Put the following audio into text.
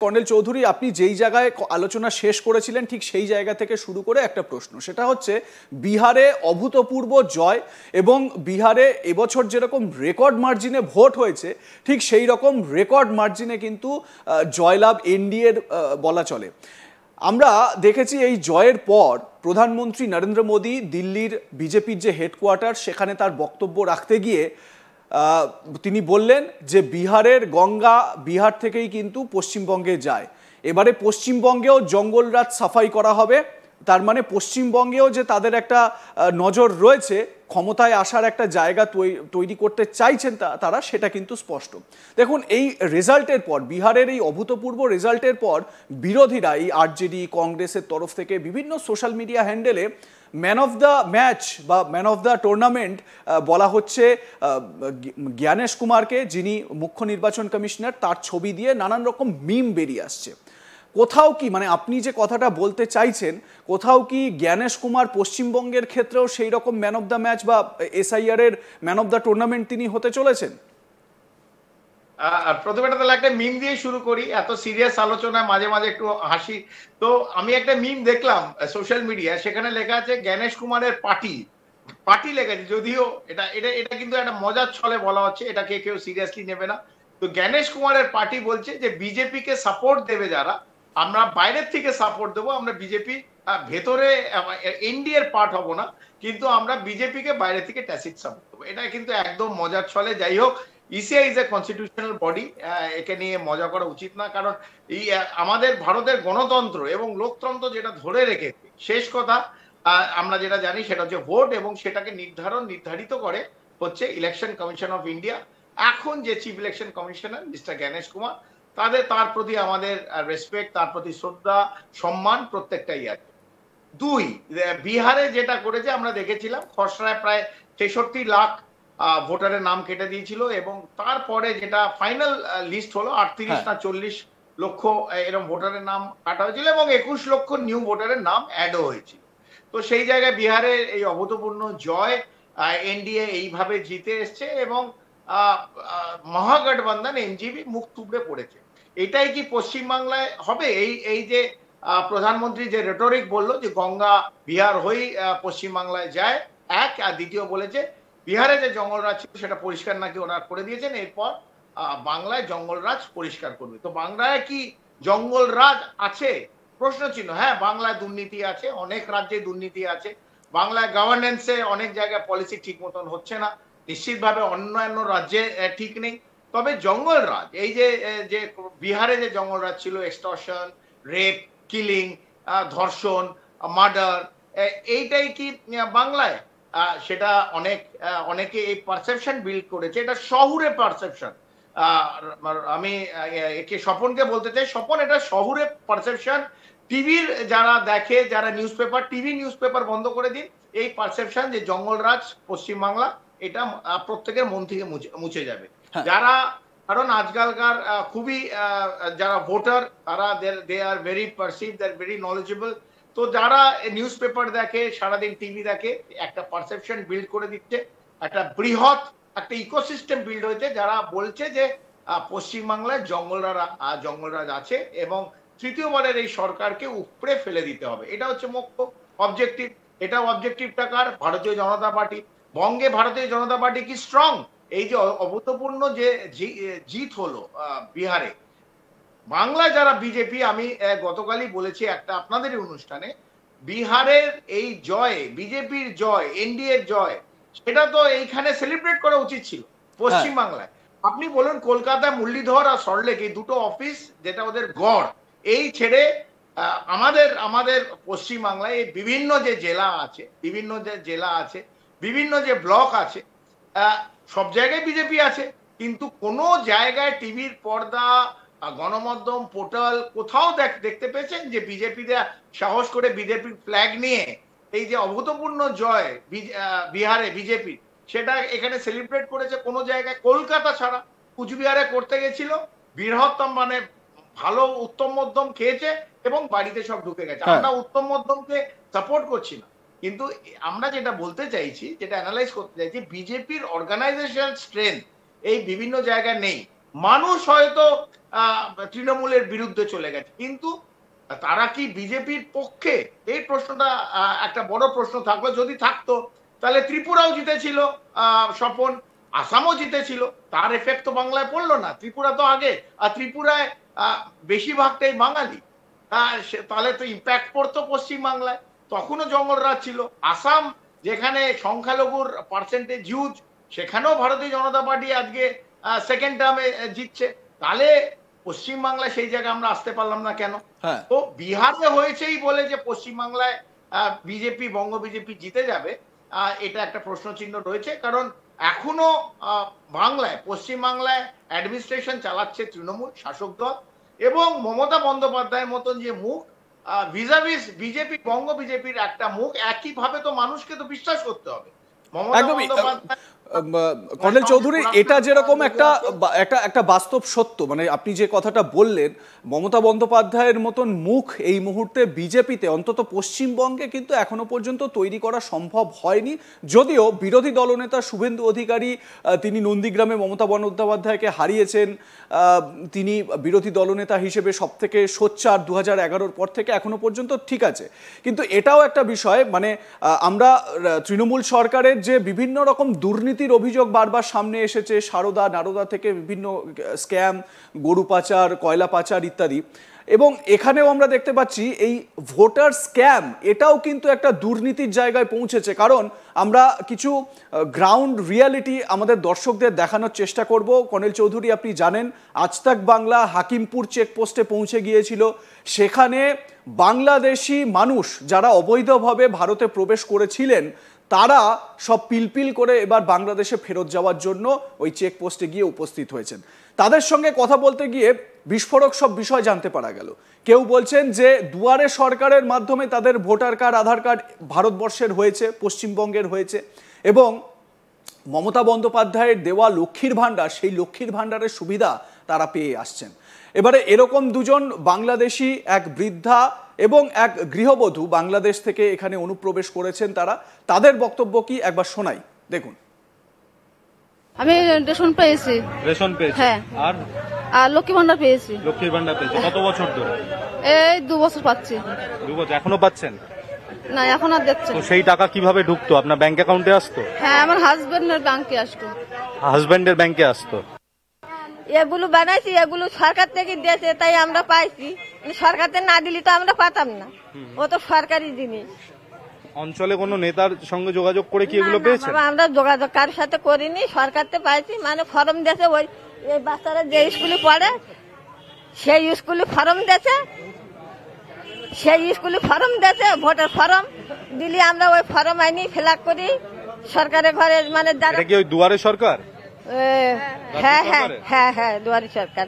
Colonel Chowdhury, আপনি যেই জায়গায় আলোচনা শেষ করেছিলেন ঠিক সেই জায়গা থেকে শুরু করে একটা প্রশ্ন, সেটা হচ্ছে বিহারে অভূতপূর্ব জয় এবং বিহারে এবছর যেরকম রেকর্ড মার্জিনে ভোট হয়েছে ঠিক সেই রকম রেকর্ড মার্জিনে কিন্তু জয়লাভ এনডিএর বলা চলে। আমরা দেখেছি এই জয়ের পর প্রধানমন্ত্রী নরেন্দ্র মোদী দিল্লির বিজেপির যে হেডকোয়ার্টার সেখানে তার বক্তব্য রাখতে গিয়ে তিনি বললেন যে বিহারের গঙ্গা বিহার থেকেই কিন্তু পশ্চিমবঙ্গে যায়, এবারে পশ্চিমবঙ্গেও জঙ্গলরাজ সাফাই করা হবে। তার মানে পশ্চিমবঙ্গেও যে তাদের একটা নজর রয়েছে, ক্ষমতায় আসার একটা জায়গা তৈরি করতে চাইছেন তারা, সেটা কিন্তু স্পষ্ট। দেখুন, এই রেজাল্টের পর, বিহারের এই অভূতপূর্ব রেজাল্টের পর বিরোধীরা, এই আরজেডি কংগ্রেসের তরফ থেকে বিভিন্ন সোশ্যাল মিডিয়া হ্যান্ডেলে ম্যান অফ দ্য ম্যাচ বা ম্যান অফ দ্য টুর্নামেন্ট বলা হচ্ছে জ্ঞানেশ কুমারকে, যিনি মুখ্য নির্বাচন কমিশনার, তার ছবি দিয়ে নানান রকম মিম বেরিয়ে আসছে। কোথাও কি, মানে আপনি যে কথাটা বলতে চাইছেন, কোথাও কি জ্ঞানেশ কুমার পশ্চিমবঙ্গের ক্ষেত্রেও সেই রকম ম্যান অফ দ্য ম্যাচ বা এসআইআর এর ম্যান অফ দ্য টুর্নামেন্ট তিনি হতে চলেছেন? প্রথমে একটা মিম দিয়ে শুরু করি, এত সিরিয়াস আলোচনায় মাঝে মাঝে একটু হাসি। তো আমি একটা মিম দেখলাম সোশ্যাল মিডিয়া, সেখানে লেখা আছে জ্ঞানেশ কুমারের পার্টি পার্টি লেখা আছে, যদিও এটা এটা এটা কিন্তু একটা মজার ছলে বলা হচ্ছে, এটাকে কেউ সিরিয়াসলি নেবে না। তো জ্ঞানেশ কুমারের পার্টি বলছে যে বিজেপি কে সাপোর্ট দেবে যারা, আমরা বাইরের থেকে সাপোর্ট দেবো, আমরা বিজেপি ভেতরে এনডিএর পার্ট হব না, কিন্তু আমরা বিজেপি কে বাইরে থেকে ট্যাসিট সাপোর্ট দেবো। এটা কিন্তু একদম মজার ছলে। যাই হোক, ECI is a constitutional body, একে নিয়ে মজা করা উচিত না, কারণ এই আমাদের ভারতের গণতন্ত্র এবং লোকতন্ত্র যেটা ধরে রেখেছে, শেষ কথা আমরা যেটা জানি সেটা হচ্ছে ভোট, এবং সেটাকে নির্ধারিত করে হচ্ছে ইলেকশন কমিশন অফ ইন্ডিয়া। এখন যে chief election commissioner mister Gyanesh Kumar, তার প্রতি আমাদের রেসপেক্ট, তার প্রতি শ্রদ্ধা, সম্মান প্রত্যেকটাই আছে। দুই, বিহারে যেটা করেছে আমরা দেখেছিলাম, খসড়ায় প্রায় ৬৬ লাখ ভোটারের নাম কেটে দিয়েছিল, এবং তারপরে যেটা ফাইনাল লিস্ট হলো ৩৮ না ৪০ লক্ষ এরকম ভোটারের নাম কাটা হয়েছিল, এবং ২১ লক্ষ নিউ ভোটারের নাম অ্যাডও হয়েছিল। তো সেই জায়গায় বিহারে এই অভূতপূর্ণ জয়, এনডিএ এইভাবে জিতে এসছে, এবং মহাগঠবন্ধন এনজিপি মুখ থুবড়ে পড়েছে। এটাই কি পশ্চিমবাংলায় হবে? এই যে প্রধানমন্ত্রী যে রেটরিক বললো যে গঙ্গা বিহার হয়েই পশ্চিমবাংলায় যায়, এক, আর দ্বিতীয় বলেছে বিহারে যে জঙ্গলরাজ ছিল সেটা পরিষ্কার নাকি ওরা করে দিয়েছেন, এরপর বাংলায় জঙ্গলরাজ পরিষ্কার করবে। তো বাংলায় কি জঙ্গলরাজ আছে? প্রশ্ন চিহ্ন। হ্যাঁ, বাংলায় দুর্নীতি আছে, অনেক রাজ্যে দুর্নীতি আছে, বাংলায় গভর্নেন্সে অনেক জায়গায় পলিসি ঠিক মতন হচ্ছে না, নিশ্চিতভাবে অন্যান্য রাজ্যে ঠিক নেই। তবে জঙ্গলরাজ, এই যে বিহারে যে জঙ্গলরাজ ছিল, এক্সটর্শন, রেপ, কিলিং, ধর্ষণ, মার্ডার, এইটাই কি বাংলায়? সেটা অনেকে এই পারসেপশন বিল্ড করেছে, এটা শহুরে পারসেপশন। আমি একে স্বপনকে বলতে চাই, স্বপন, এটা শহুরে পারসেপশন। টিভির যারা দেখে, যারা টিভি নিউজ পেপার বন্ধ করে দিন, এই পারসেপশন যে জঙ্গলরাজ পশ্চিমবাংলা, এটা প্রত্যেকের মন থেকে মুছে যাবে। যারা, কারণ আজকালকার খুবই যারা ভোটার, তারা they are very perceive, they are very knowledgeable. তো যারা নিউজ পেপার দেখে, সারাদিন টিভি দেখে, একটা পারসেপশন বিল্ড করে দিচ্ছে, একটা বৃহৎ একটা ইকোসিস্টেম বিল্ড হয়েছে, যারা বলছে যে পশ্চিমবাংলায় জঙ্গলরাজ আছে, এবং তৃতীয়বারের এই সরকারকে উপড়ে ফেলে দিতে হবে। এটা হচ্ছে মুখ্য অবজেক্টিভ। এটা অবজেক্টিভটা কার? ভারতীয় জনতা পার্টি। বঙ্গে ভারতীয় জনতা পার্টি কি স্ট্রং? এই যে অভূতপূর্ণ যে জিত হলো বিহারে, বাংলায় যারা বিজেপি, আমি গতকালই বলেছি একটা আপনাদের অনুষ্ঠানে, বিহারের এই জয়, বিজেপির জয়, এনডিএর জয়, সেটা তো এইখানে সেলিব্রেট করা উচিত ছিল পশ্চিমবাংলায়। আপনি বলুন, কলকাতা, মুরলীধর আর সল্টলেক, এই দুটো অফিস যেটা ওদের গড়, এই ছেড়ে আমাদের পশ্চিমবাংলায় এই বিভিন্ন যে জেলা আছে, বিভিন্ন যে ব্লক আছে, সব জায়গায় বিজেপি আছে, কিন্তু কোনো জায়গায় টিভির পর্দা, গণমাধ্যম, পোর্টাল, কোথাও দেখতে পেয়েছেন যে বিজেপিরা সাহস করে বিজেপির ফ্ল্যাগ নিয়ে এই যে অভূতপূর্ণ জয় বিহারে বিজেপি, সেটা এখানে সেলিব্রেট করেছে? কোনো জায়গায়, কলকাতা ছাড়া, কুচবিহারে করতে গেছিল, বৃহত্তম মানে ভালো উত্তম মধ্যম খেয়েছে এবং বাড়িতে সব ঢুকে গেছে। আমরা উত্তম মধ্যমকে সাপোর্ট করছি না, কিন্তু আমরা যেটা বলতে চাইছি, যেটা অ্যানালাইজ করতে চাইছি, বিজেপির অর্গানাইজেশন স্ট্রেংথ এই বিভিন্ন জায়গায় নেই। মানুষ হয়তো তৃণমূলের বিরুদ্ধে চলে গেছে, কিন্তু তারা কি বিজেপির পক্ষে? এই প্রশ্নটা একটা বড় প্রশ্ন থাকলো। যদি থাকতো তাহলে ত্রিপুরাও জিতেছিল স্বপন, আসামও জিতেছিল, তার এফেক্ট তো বাংলায় পড়লো না। ত্রিপুরা তো আগে, আর ত্রিপুরায় বেশিরভাগটাই বাঙালি, তাহলে তো ইম্প্যাক্ট পড়তো পশ্চিম বাংলায়। তখনও জঙ্গলরাজ ছিল। আসাম যেখানে সংখ্যালঘুর পার্সেন্টেজ হিউজ, সেখানেও ভারতীয় জনতা পার্টি আজকে সেকেন্ড টার্মে জিতছে। তাহলে পশ্চিম বাংলায় সেই জায়গায় আমরা আসতে পারলাম না কেন? তো বিহারে হয়েছেই বলে যে পশ্চিম বাংলায় বিজেপি, বঙ্গ বিজেপি জিতে যাবে, এটা একটা প্রশ্ন চিহ্ন রয়েছে। কারণ এখনো বাংলায়, পশ্চিম বাংলায় অ্যাডমিনিস্ট্রেশন চালাচ্ছে তৃণমূল শাসক দল, এবং মমতা বন্দ্যোপাধ্যায়ের মতন যে মুখ ভিজাভিস বিজেপি, বঙ্গ বিজেপির একটা মুখ, একইভাবে তো মানুষকে তো বিশ্বাস করতে হবে। মমতা বন্দ্যোপাধ্যায়, কর্নেল চৌধুরী, এটা যেরকম একটা বাস্তব সত্য, মানে আপনি যে কথাটা বললেন, মমতা বন্দ্যোপাধ্যায়ের মতন মুখ এই মুহূর্তে বিজেপিতে অন্তত পশ্চিমবঙ্গে কিন্তু এখনো পর্যন্ত তৈরি করা সম্ভব হয়নি। যদিও বিরোধী দলনেতা শুভেন্দু অধিকারী তিনি নন্দীগ্রামে মমতা বন্দ্যোপাধ্যায়কে হারিয়েছেন, তিনি বিরোধী দলনেতা হিসেবে সব থেকে সোচ্চার 2011-র পর থেকে এখনো পর্যন্ত, ঠিক আছে। কিন্তু এটাও একটা বিষয়, মানে আমরা তৃণমূল সরকারের যে বিভিন্ন রকম দুর্নীতির অভিযোগ বারবার সামনে এসেছে, সারদা নারদা থেকে বিভিন্ন স্ক্যাম, গরু পাচার, কয়লা পাচার ইত্যাদি, এবং এখানেও আমরা দেখতে পাচ্ছি এই ভোটার স্ক্যাম, এটাও কিন্তু একটা দুর্নীতির জায়গায় পৌঁছেছে। কারণ আমরা কিছু গ্রাউন্ড রিয়ালিটি আমাদের দর্শকদের দেখানোর চেষ্টা করব। কর্নেল চৌধুরী, আপনি জানেন আজ তাক বাংলা হাকিমপুর চেকপোস্টে পৌঁছে গিয়েছিল। সেখানে বাংলাদেশি মানুষ যারা অবৈধভাবে ভারতে প্রবেশ করেছিলেন, তারা সব পিলপিল করে এবার বাংলাদেশে ফেরত যাওয়ার জন্য ওই চেকপোস্টে গিয়ে উপস্থিত হয়েছেন। তাদের সঙ্গে কথা বলতে গিয়ে বিস্ফোরক সব বিষয় জানতে পারা গেল। কেউ বলছেন যে দুয়ারে সরকারের মাধ্যমে তাদের ভোটার কার্ড, আধার কার্ড ভারতবর্ষের হয়েছে, পশ্চিমবঙ্গের হয়েছে, এবং মমতা বন্দ্যোপাধ্যায়ের দেওয়া লক্ষ্মীর ভাণ্ডার, সেই লক্ষ্মীর ভাণ্ডারের সুবিধা তারা পেয়ে আসছেন। এবারে এরকম দুজন বাংলাদেশি, এক বৃদ্ধা এবং এক গৃহবধূ বাংলাদেশ থেকে এখানে অনুপ্রবেশ করেছেন। তাদের বক্তব্য কি একবার শোনাই, দেখুন। আমি রেশন পেয়েছি। রেশন পেয়েছি? হ্যাঁ। আর লক্ষ্মী ভান্ডার পেয়েছি। লক্ষ্মীর ভান্ডার পেয়েছি কত বছর ধরে? এই 2 বছর পাচ্ছি। 2 বছর? এখনো পাচ্ছেন না, এখন আর দেখছেন। তো সেই টাকা কিভাবে ঢুকতো? আপনার ব্যাংক অ্যাকাউন্টে আসতো? হ্যাঁ, আমার হাজবেন্ডের ব্যাংকে আসতো। হাজবেন্ডের ব্যাংকে আসতো? এগুলো বানাইছি, এগুলো সরকার থেকে দিয়েছে, তাই আমরা পাইছি। সরকার থেকে না দিলে তো আমরা পাতাম না, ও তো সরকারি জিনিস। অঞ্চলে কোনো নেতার সঙ্গে যোগাযোগ করে কি এগুলো পেয়েছেন? আমরা যোগাযোগ কারোর সাথে করিনি, সরকার থেকে পাইছি। মানে ফর্ম দিয়েছে, ওই এই বাচ্চারা যে স্কুলে পড়ে সেই স্কুলে ফর্ম দিয়েছে, ভোটার ফর্ম দিলে আমরা ওই ফর্ম আইনি ফিল আপ করি সরকারের ঘরে। মানে কি ওই দুয়ারে সরকার? হ্যাঁ হ্যাঁ হ্যাঁ হ্যাঁ, দুয়ারে সরকার।